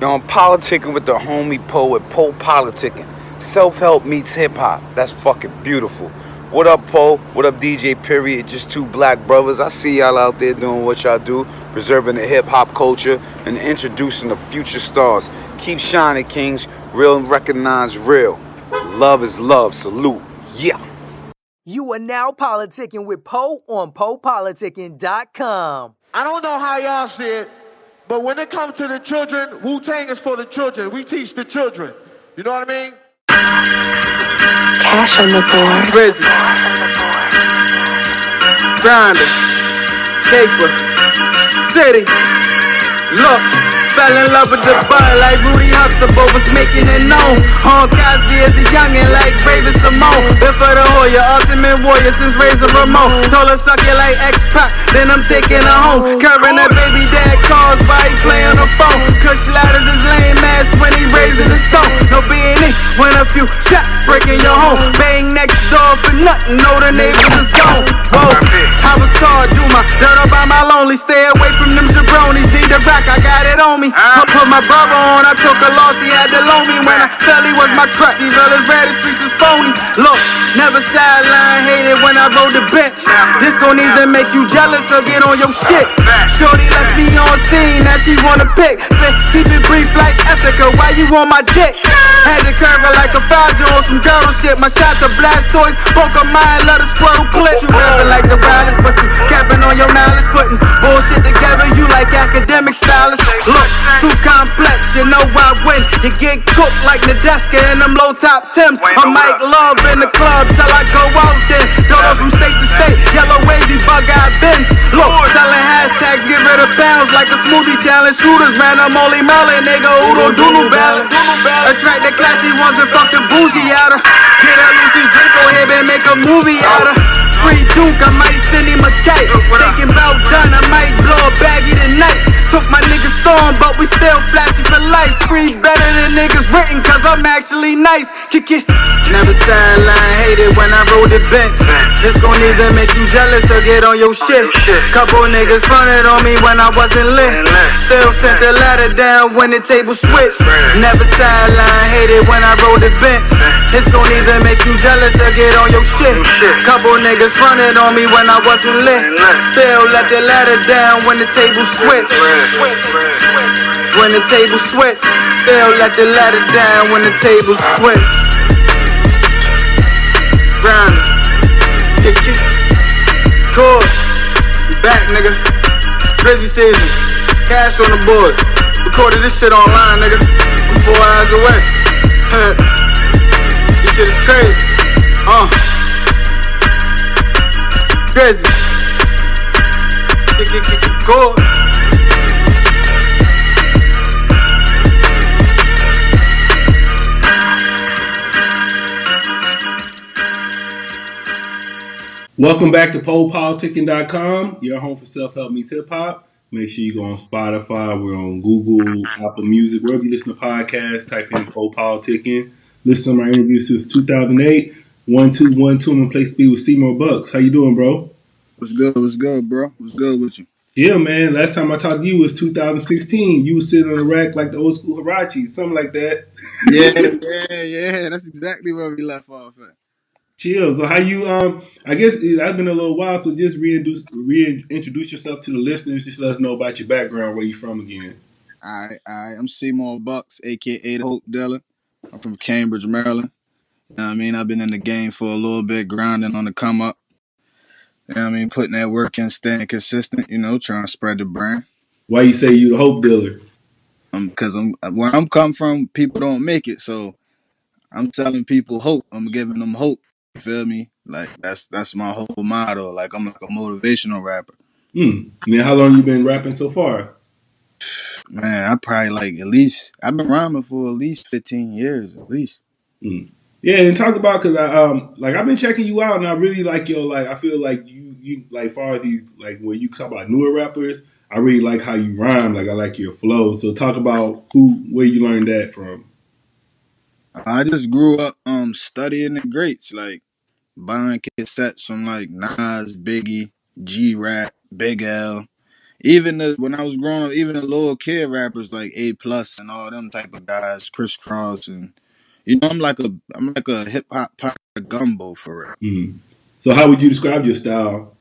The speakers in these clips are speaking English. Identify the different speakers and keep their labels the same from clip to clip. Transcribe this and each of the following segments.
Speaker 1: Yo, I'm politicking with the homie poet, PoPolitickin. Self-help meets hip-hop. That's fucking beautiful. What up, Po? What up, DJ Period? Just two black brothers. I see y'all out there doing what y'all do, preserving the hip-hop culture and introducing the future stars. Keep shining, kings. Real and recognize real. Love is love. Salute. Yeah.
Speaker 2: You are now politicking with Po on PoPolitickin.com.
Speaker 3: I don't know how y'all see it, but when it comes to the children, Wu-Tang is for the children. We teach the children. You know what I mean?
Speaker 4: Cash on the board.
Speaker 1: Brizzy. Grinder. Paper. City. Look. Fell in love with the bud like Rudy Huxtable was making it known. Hon Cosby as a youngin' like Raven Simone. Been for the Hoya, ultimate warrior since Razor Ramon. Told her suck it like X-Pac, then I'm taking her home. Curving her baby dad calls while he play on the phone. Kush ladders his lame ass when he raising his tone. No B&E when a few shots breaking your home. Bang next door for nothing, know the neighbors is gone. Whoa, I was taught, do my dirt all by my lonely. Stay away from them jabronis, need a rack, I got it on me. I put my brother on, I took a loss, he had to loan me. When I fell, he was my crutch, he real as red, the streets is phony. Look, never sideline, hated when I rode the bench. This gon' either make you jealous or get on your shit. Shorty left me on scene, now she wanna pick. Keep it brief like Ethica, why you on my dick? Had to curve her like a Faja on some girl shit. My shots are blast toys, poke a mind, let a squirrel clip. You rapping like the wireless, but you capping on your knowledge. Putting bullshit together, you like academic stylists. Look, too complex, you know I win. You get cooked like Nadeska in them low top Timbs. I'm Mike Love in the club till I go out then. Dollar from state to state, yellow wavy bug-eyed Benz. Look, selling hashtags, get rid of pounds like a smoothie challenge. Shooters, man, I'm only Merlin, nigga, who don't do no balance. Attract the classy ones and fuck the bougie out of. Get a Lucy Draco here and make a movie out of. Free Duke, I might send him a kite. Thinking about done, I might blow a baggie tonight. Took my niggas storm, but we still flashy for life. Free better than niggas written, cause I'm actually nice. Kick it. Never sideline, hated when I rode the bench. This gon' either make you jealous or get on your shit. Couple niggas fronted on me when I wasn't lit. Still sent the ladder down when the table switched. Never sideline, hated when I rode the bench. This gon' either make you jealous or get on your shit. Couple niggas fronted on me when I wasn't lit. Still let the ladder down when the table switched. When the table switched. Still let the ladder down when the table switched. Grinder, kick it, cool, you back, nigga. Brizzy season, cash on the boards. Recorded this shit online, nigga. I'm 4 hours away. This shit is crazy. Crazy. Kick it, cool.
Speaker 5: Welcome back to PoPolitickin.com, your home for self-help meets hip-hop. Make sure you go on Spotify, we're on Google, Apple Music, wherever you listen to podcasts, type in PoPolitickin. Listen to my interviews since 2008, 1212, I'm in place to be with Semore Buckz. How you doing, bro?
Speaker 6: What's good, bro? What's good with you?
Speaker 5: Yeah, man, last time I talked to you was 2016. You were sitting on the rack like the old school Hirachi, something like that.
Speaker 6: Yeah, that's exactly where we left off at.
Speaker 5: Chill. So how you I guess it's been a little while, so just reintroduce yourself to the listeners. Just let us know about your background, where you from again.
Speaker 6: All right. I'm Semore Buckz, aka the Hope Dealer. I'm from Cambridge, Maryland. You know what I mean? I've been in the game for a little bit, grinding on the come up. You know what I mean? Putting that work in, staying consistent, trying to spread the brand.
Speaker 5: Why you say you the Hope Dealer?
Speaker 6: Because where I'm come from, people don't make it, so I'm telling people hope. I'm giving them hope. You feel me? Like that's my whole motto. Like I'm like a motivational rapper.
Speaker 5: Man, how long you been rapping so far?
Speaker 6: Man, I probably I've been rhyming for at least 15 years, at least.
Speaker 5: Yeah, and talk about, cause I've been checking you out, and I really like I feel like you like far as these, like when you talk about newer rappers, I really like how you rhyme. Like I like your flow. So talk about where you learned that from.
Speaker 6: I just grew up studying the greats, like buying cassettes from like Nas, Biggie, G-Rap, Big L. when I was growing up, even the little kid rappers like A Plus and all them type of guys, Criss Cross, and I'm like a hip hop pop gumbo for real.
Speaker 5: Mm. So how would you describe your style?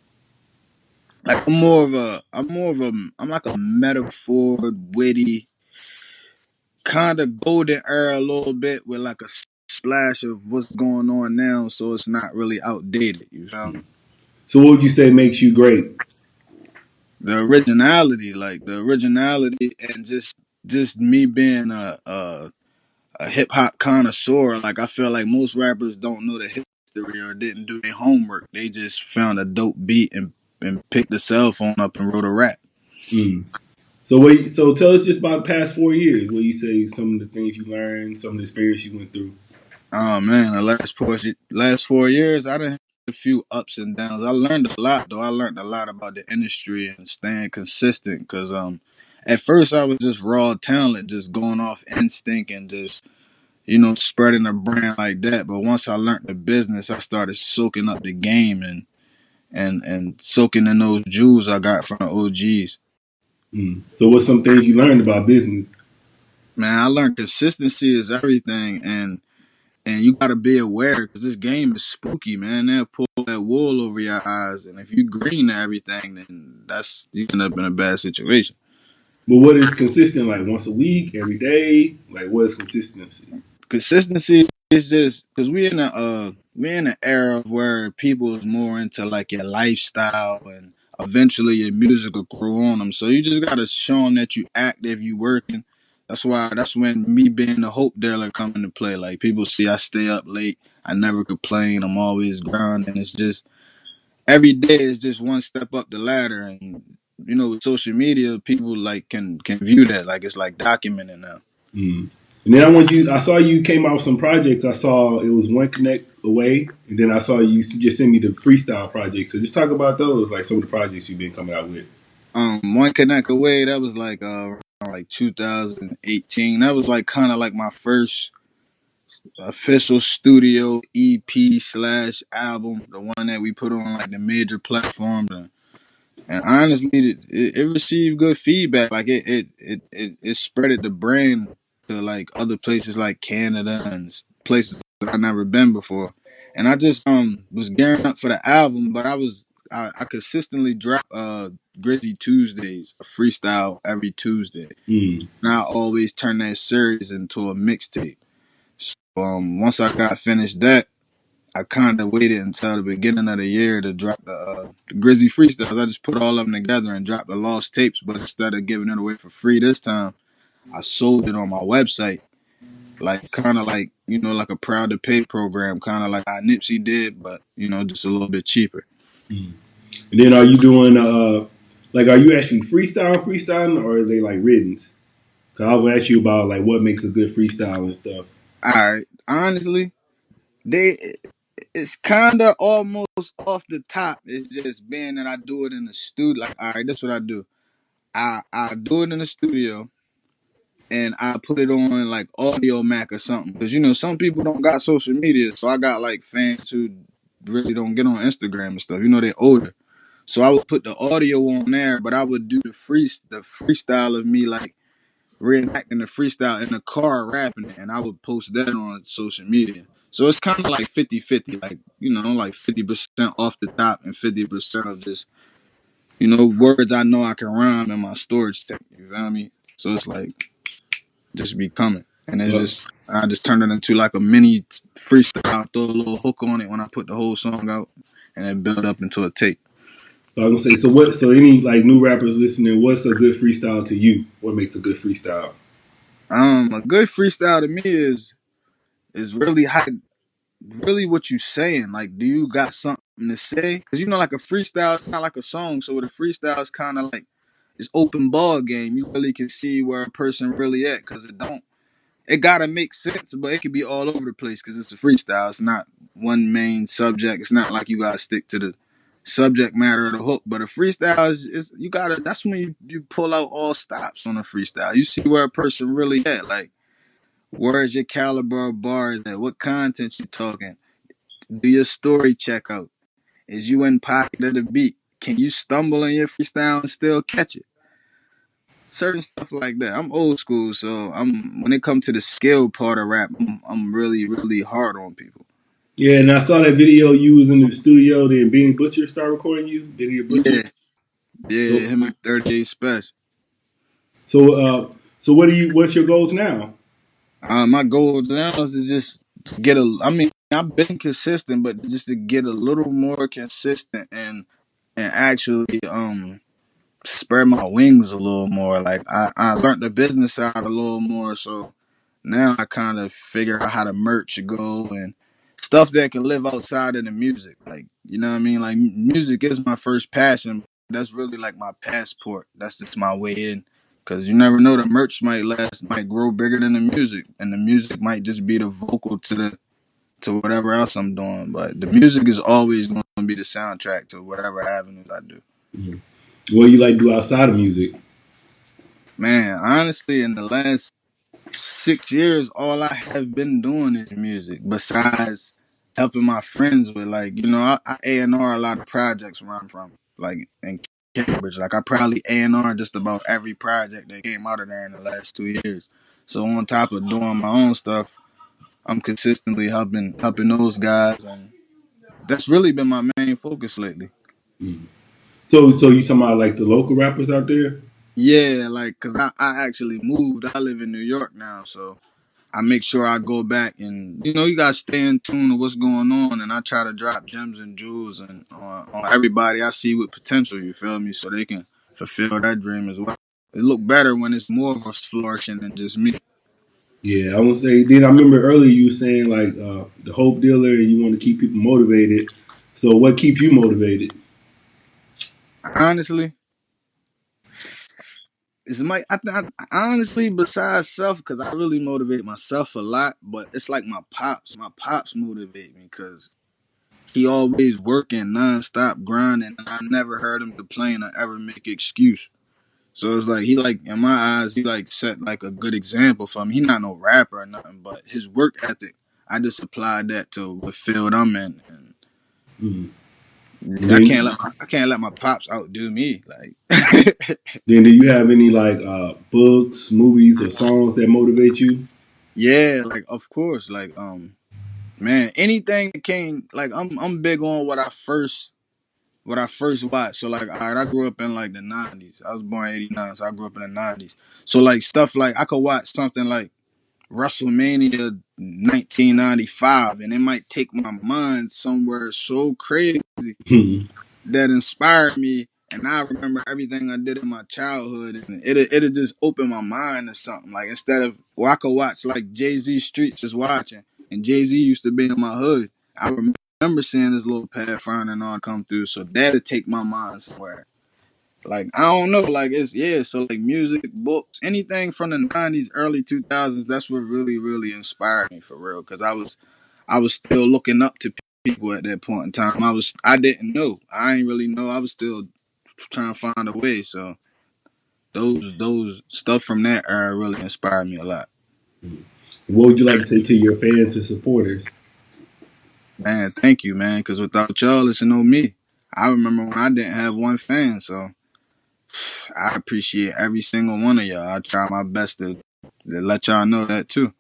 Speaker 6: Like I'm like a metaphor, witty, kind of golden era a little bit with like a splash of what's going on now, so it's not really outdated. You feel me?
Speaker 5: So what would you say makes you great?
Speaker 6: The originality, and just me being a hip hop connoisseur. Like I feel like most rappers don't know the history or didn't do their homework. They just found a dope beat and picked the cell phone up and wrote a rap.
Speaker 5: Mm. So tell us just about the past 4 years. What you say some of the things you learned, some of the experience you went through.
Speaker 6: Oh man, the last 4 years, I done had a few ups and downs. I learned a lot though. I learned a lot about the industry and staying consistent. Cause at first I was just raw talent, just going off instinct and just spreading a brand like that. But once I learned the business, I started soaking up the game and soaking in those jewels I got from the OGs.
Speaker 5: Mm. So what's some things you learned about business?
Speaker 6: Man, I learned consistency is everything, and you gotta be aware because this game is spooky, man. They'll pull that wool over your eyes, and if you green to everything, then you end up in a bad situation.
Speaker 5: But what is consistent? Like once a week, every day? Like what is consistency?
Speaker 6: Consistency is just because we're in an era where people is more into like your lifestyle, and eventually your music will grow on them. So you just gotta show them that you active, you working. That's when me being the hope dealer come into play. Like people see I stay up late, I never complain, I'm always grinding. It's just every day is just one step up the ladder, and with social media, people like can view that like it's like documented now.
Speaker 5: Mm. And then I saw you came out with some projects. I saw it was One Connect Away. And then I saw you just send me the freestyle projects. So just talk about those, like some of the projects you've been coming out with.
Speaker 6: One Connect Away, that was like like 2018. That was like kind of like my first official studio EP slash album, the one that we put on like the major platforms. And honestly, it received good feedback. Like it spreaded the brand to like other places like Canada and places that I've never been before. And I just was gearing up for the album, but I consistently drop Gritty Tuesdays, a freestyle every Tuesday.
Speaker 5: Mm.
Speaker 6: And I always turn that series into a mixtape. So once I got finished that, I kind of waited until the beginning of the year to drop the Grizzy freestyles. I just put all of them together and dropped the lost tapes, but instead of giving it away for free this time, I sold it on my website, like kind of like like a proud to pay program, kind of like how Nipsey did, but just a little bit cheaper.
Speaker 5: Mm. And then are you doing like are you actually freestyling, or are they like written? Cause I was ask you about like what makes a good freestyle and stuff.
Speaker 6: All right, honestly, they it's kind of almost off the top. It's just being that I do it in the studio. Like, all right, that's what I do. I do it in the studio, and I put it on like Audio Mac or something. Because some people don't got social media, so I got like fans who really don't get on Instagram and stuff. They older, so I would put the audio on there, but I would do the freestyle of me like reenacting the freestyle in the car rapping it, and I would post that on social media. So it's kind of like 50-50, like like 50% off the top and 50% of just words I know I can rhyme in my storage tank. You feel me? So it's like just be coming. And it's
Speaker 5: Uh,
Speaker 6: just I just turned it into like a mini freestyle, throw a little hook on it when I put the whole song out, and then build up into a tape.
Speaker 5: I was gonna say, so what? So any like new rappers listening, what's a good freestyle to you? What makes a good freestyle?
Speaker 6: A good freestyle to me is really how really what you saying. Like, do you got something to say? Because like a freestyle, it's not like a song. So with a freestyle, it's kind of like it's open ball game. You really can see where a person really at, because it gotta make sense, but it could be all over the place because it's a freestyle. It's not one main subject. It's not like you gotta stick to the subject matter of the hook. But a freestyle is you gotta. That's when you pull out all stops on a freestyle. You see where a person really at. Like, where's your caliber of bars at? What content you talking? Do your story check out? Is you in pocket of the beat? Can you stumble in your freestyle and still catch it? certain stuff like that. I'm old school, so when it comes to the skill part of rap, I'm really really hard on people.
Speaker 5: Yeah, and I saw that video you was in the studio. Then Benny Butcher started recording you. Benny Butcher.
Speaker 6: Yeah, yeah,
Speaker 5: So,
Speaker 6: him and 38 Special.
Speaker 5: so what do you? What's your goals now?
Speaker 6: My goal now is to just get a. I mean, I've been consistent, but just to get a little more consistent and actually spread my wings a little more. Like I learned the business side a little more, so now I kind of figure out how the merch should go and stuff that can live outside of the music. Like, you know what I mean? Like, music is my first passion. That's really like my passport. That's just my way in. Cause you never know, the merch might might grow bigger than the music, and the music might just be the vocal to whatever else I'm doing. But the music is always going to be the soundtrack to whatever avenues I do.
Speaker 5: What do you like to do outside of music?
Speaker 6: Man, honestly, in the last 6 years, all I have been doing is music. Besides helping my friends with, like, you know, I A&R a lot of projects where I'm from, like in Cambridge. Like, I probably A&R just about every project that came out of there in the last 2 years. So on top of doing my own stuff, I'm consistently helping those guys, and that's really been my main focus lately.
Speaker 5: So you talking about like the local rappers out there?
Speaker 6: Yeah, like, cause I actually moved. I live in New York now, so I make sure I go back and, you know, you gotta stay in tune to what's going on, and I try to drop gems and jewels and on everybody I see with potential. You feel me? So they can fulfill that dream as well. It look better when it's more of a flourishing than just me.
Speaker 5: Yeah, I want to say. Then I remember earlier you were saying like the hope dealer, and you want to keep people motivated. So what keeps you motivated?
Speaker 6: Honestly, it's honestly, besides self, because I really motivate myself a lot. But it's like my pops. My pops motivate me because he always working nonstop grinding, and I never heard him complain or ever make excuse. So it's like he like in my eyes he like set like a good example for me. He not no rapper or nothing, but his work ethic, I just applied that to what field I'm in, and
Speaker 5: Then,
Speaker 6: I can't let my pops outdo me. Like
Speaker 5: then do you have any like books, movies, or songs that motivate you?
Speaker 6: yeah, like of course, like man, anything that came like I'm big on what I first watched. So like, all right, I grew up in like the '90s. I was born in '89, so I grew up in the '90s. So like stuff like I could watch something like WrestleMania 1995, and it might take my mind somewhere so crazy that inspired me. And I remember everything I did in my childhood, and it'll just open my mind to something. Like instead of, well, I could watch like Jay-Z Streets is watching, and Jay-Z used to be in my hood. I remember seeing this little Pathfinder and all come through, so that'll take my mind somewhere. Like I don't know, like it's yeah. So like music, books, anything from the '90s, early 2000s. That's what really, really inspired me for real. Because I was still looking up to people at that point in time. I didn't know. I ain't really know. I was still trying to find a way. So those stuff from that era really inspired me a lot.
Speaker 5: What would you like to say to your fans and supporters?
Speaker 6: Man, thank you, man. Because without y'all, it's no me. I remember when I didn't have one fan, so I appreciate every single one of y'all. I try my best to let y'all know that too.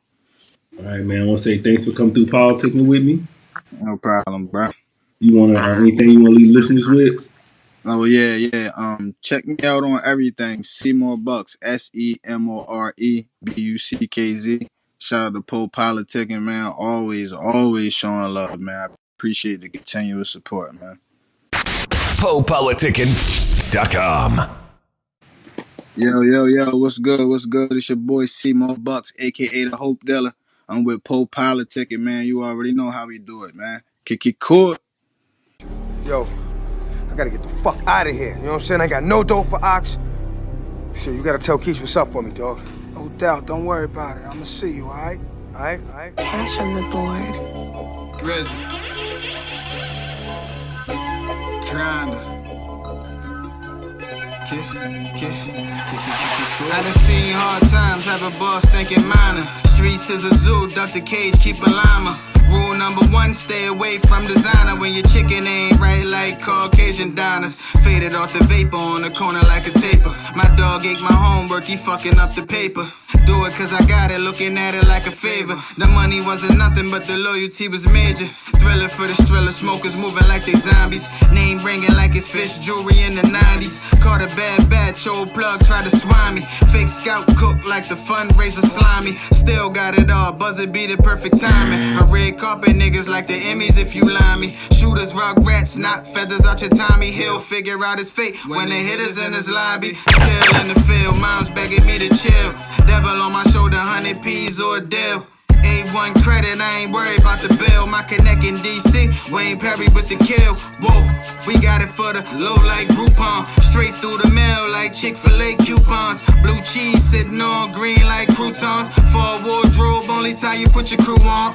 Speaker 5: All right, man. I want to say thanks for coming through politicking with me.
Speaker 6: No problem, bro.
Speaker 5: You want to anything you want to leave listeners with?
Speaker 6: Oh yeah. Check me out on everything. Semore Buckz, SemoreBuckz. Shout out to PoPolitickin, man. Always showing love, man. I appreciate the continuous support, man.
Speaker 4: PoPolitickin.com.
Speaker 6: Yo, what's good? What's good? It's your boy Semore Buckz, aka the Hope Dealer. I'm with PoPolitickin, man. You already know how we do it, man. Kick it cool.
Speaker 7: Yo, I gotta get the fuck out of here. You know what I'm saying? I got no dough for Ox. Shit, you gotta tell Keith what's up for me, dog.
Speaker 8: No doubt. Don't worry about it. I'ma see you, all right?
Speaker 7: All right?
Speaker 9: Cash on the board.
Speaker 6: Grizzly. Grinder.
Speaker 10: I done seen hard times, have a boss thinking minor. Streets is a zoo, Dr. Cage keep a llama. Rule
Speaker 1: number one, stay away from designer when your chicken ain't right like Caucasian diners. Faded off the vapor on the corner like a taper. My dog ate my homework, he fucking up the paper. Do it cause I got it, looking at it like a favor. The money wasn't nothing but the loyalty was major. Thriller for the thriller, smokers moving like they zombies. Name ringing like it's fish jewelry in the 90s. Caught a bad batch, old plug tried to swine me. Fake scout cook like the fundraiser slimy. Still got it all, buzzer beat it, perfect timing. A red carpet niggas like the Emmys if you lie me. Shooters, rug rats, knock feathers out your Tommy. He'll figure out his fate when the hitters in his lobby. Still in the field, mom's begging me to chill. Devil on my shoulder, 100 P's or a deal. A1 credit, I ain't worried about the bill. My connect in DC, Wayne Perry with the kill. Whoa, we got it for the low like Groupon. Straight through the mail like Chick-fil-A coupons. Blue cheese sitting on green like croutons. For a wardrobe, only time you put your crew on.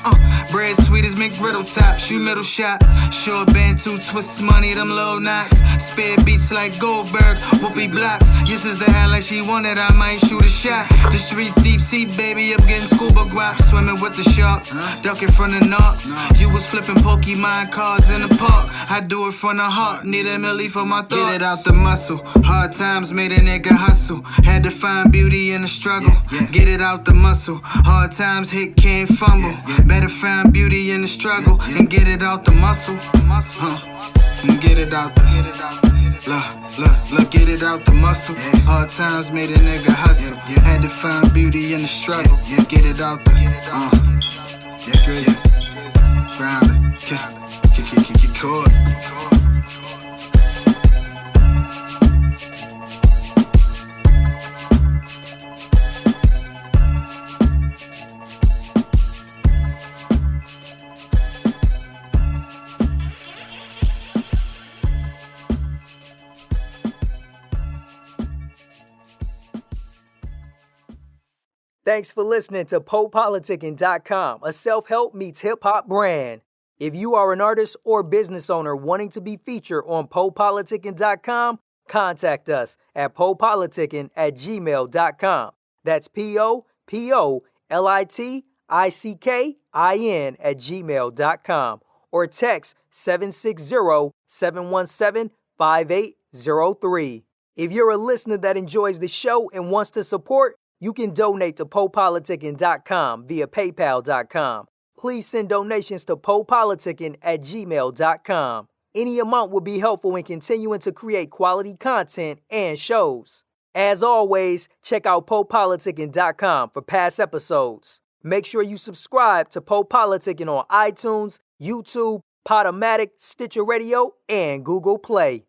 Speaker 1: Bread sweet as McGriddle top, shoe middle shot. Short band, two twists, money, them low knots. Spare beats like Goldberg, whoopee blocks. Your sister had like she wanted, I might shoot a shot. The streets deep sea, baby, up getting scuba guap. Swimming with the sharks, ducking from the knocks. You was flipping Pokemon cards in the park. I do it from the heart, need a milli for my thoughts. Get it out the muscle, hard times made a nigga hustle. Had to find beauty in the struggle, get it out the muscle. Hard times hit, can't fumble. Better find beauty in the struggle and get it out the muscle. And get it out the, look, get it out the muscle. Hard times made a nigga hustle. Had to find beauty in the struggle, get it out the, Grizzly, Grounded, kick cord.
Speaker 2: Thanks for listening to PoPolitickin.com, a self-help meets hip-hop brand. If you are an artist or business owner wanting to be featured on PoPolitickin.com, contact us at PoPolitickin@gmail.com. That's PoPolitickin@gmail.com. Or text 760-717-5803. If you're a listener that enjoys the show and wants to support, you can donate to PoPolitickin.com via PayPal.com. Please send donations to PoPolitickin@gmail.com. Any amount will be helpful in continuing to create quality content and shows. As always, check out PoPolitickin.com for past episodes. Make sure you subscribe to PoPolitickin on iTunes, YouTube, Podomatic, Stitcher Radio, and Google Play.